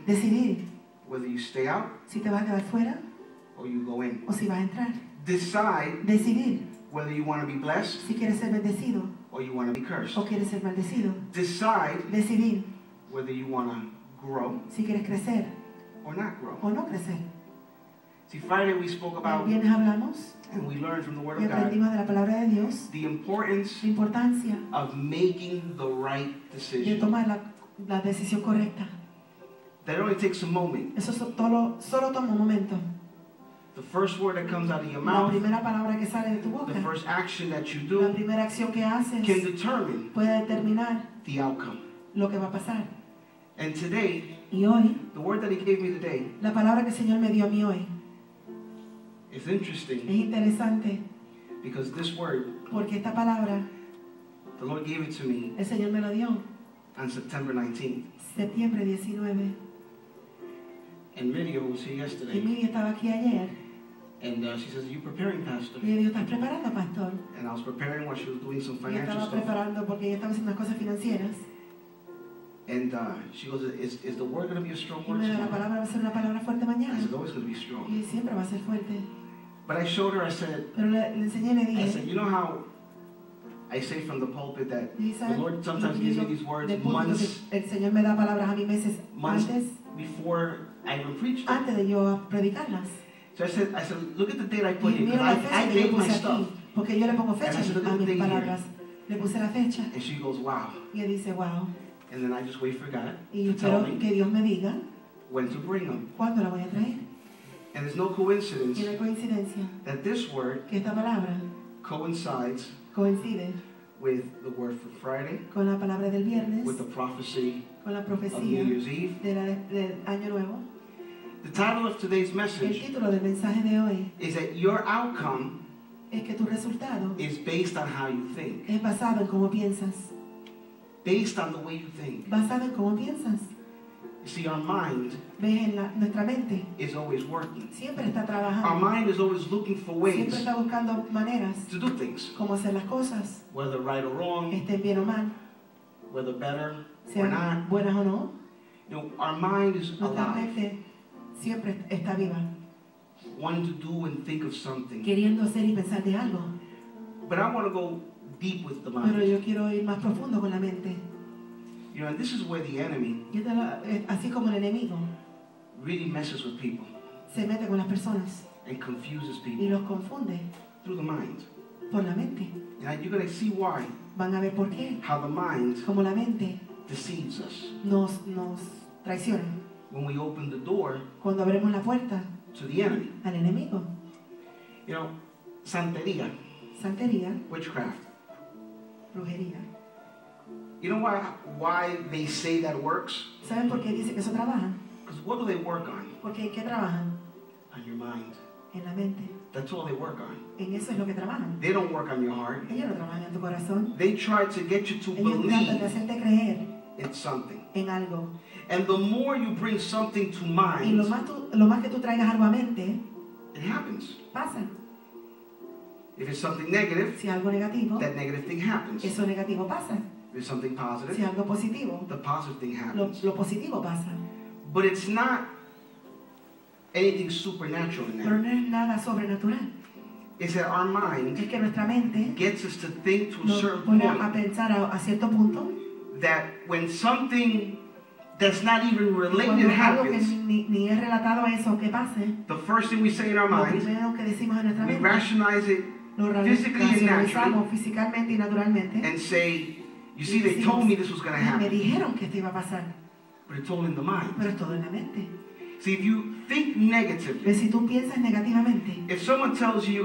Decidir whether you stay out si te vas a quedar fuera or you go in. o si vas a entrar. Decide Decidir whether you want to be blessed si quieres ser bendecido or you want to be cursed. o quieres ser maldecido. Decide Decidir whether you want to grow si quieres crecer or not grow. o no crecer. See, Friday we spoke El about viernes hablamos and we learned from the Word y of God aprendimos de la palabra de Dios the importance la importancia of making the right de decision. tomar la decisión correcta. That only takes a moment. Eso solo toma un momento. The first word that comes out of your La mouth, primera palabra que sale de tu boca, the first action that you la do, primera acción que haces can determine puede determinar the outcome. lo que va a pasar. And today, Y hoy, the word that He gave me today la palabra que el Señor me dio a mí hoy is es interesting interesante because this word, porque esta palabra the Lord gave it to me el Señor me lo dio on September 19th. septiembre 19. And Lydia was here Y yesterday. Miri estaba aquí ayer And she says, are you preparing, Pastor? y le digo, ¿estás preparando, pastor? And I was preparing while she was doing some Y financial estaba stuff. preparando porque ella estaba haciendo unas cosas financieras. And she goes, is the word going to be a strong Y word me dijo, la tomorrow? palabra va a ser una palabra fuerte I mañana. said, always going to be strong. Y siempre va a ser fuerte. But I showed her, I said, Pero le enseñé y le I dije, said, you know how I say from the pulpit that y the ¿sabes? Lord sometimes gives me these words Del púlpito months que el Señor me da palabras a mí meses antes before I even preached them. de yo predicarlas. So I said, look at the date I put Y here, mira because la fecha I que yo date my puse aquí, stuff. porque yo le pongo fecha And I said, look a at the mis date palabras. Le puse la fecha And she goes, wow. y él dice, wow. And then I just wait for God Y to tell espero me que Dios me diga when to bring them. cuándo la voy a traer. And there's no coincidence Y no hay coincidencia that this word que esta palabra coincides coincide with the word for Friday, con la palabra del viernes, with the prophecy con la of profecía New Year's Eve. del Año Nuevo. The title of today's El message título del mensaje de hoy is that your outcome es que tu resultado is based on how you think, es basado en cómo piensas. based on the way you think. Basado en cómo piensas. You see, our mind Ves en nuestra mente is always working. siempre está Our trabajando. mind is always looking for ways Siempre está buscando maneras to do things, cómo hacer las cosas, whether right or wrong, estén bien o mal, whether better or sean not. buenas o no. You know, our mind is Nuestra alive, mente siempre está viva, wanting to do and think of something. queriendo hacer y pensar de algo. But I want to go deep with the Pero mind. yo quiero ir más profundo con la mente. You know, and this is where the enemy Así como el enemigo really messes with people se mete con las personas and confuses y people los confunde through the mind. por la mente. And you're going to see why, Van a ver por qué, how the mind como la mente deceives us nos traiciona when we open the door cuando abrimos la puerta to the enemy. al enemigo. You know, santeria, Santería, witchcraft. brujería. You know why they say that works? ¿Saben por qué dice que eso trabaja? Because what do they work on? Porque ¿en qué trabajan? On your mind. En la mente. That's all they work on. En eso es lo que trabajan. They don't work on your heart. Ellos no trabajan en tu corazón. They try to get you to Ellos tratan de believe hacerte creer in something. en algo. And the more you bring something to Y mind, lo más que tú traigas algo a mente, it happens. pasa. If it's something negative, Si algo negativo, that negative thing happens. If eso negativo pasa. it's something Si positive, algo positivo, the positive thing lo happens. positivo pasa. But it's not anything supernatural in Pero that. no es nada sobrenatural. It's that our mind Es que nuestra mente gets us to think to a nos certain pone a point pensar a cierto punto. that when something that's not even related Cuando algo que happens, ni es relatado a eso que pase, the first thing we say in our lo mind, primero que decimos en nuestra we mente, rationalize it lo physically and racionalizamos físicamente y naturalmente. and say, you see, they told me this was going to Me happen. dijeron que esto iba a pasar, But it's all in the mind. pero es todo en la mente. See, if you think negatively, Pero si tú piensas negativamente, if someone tells you you're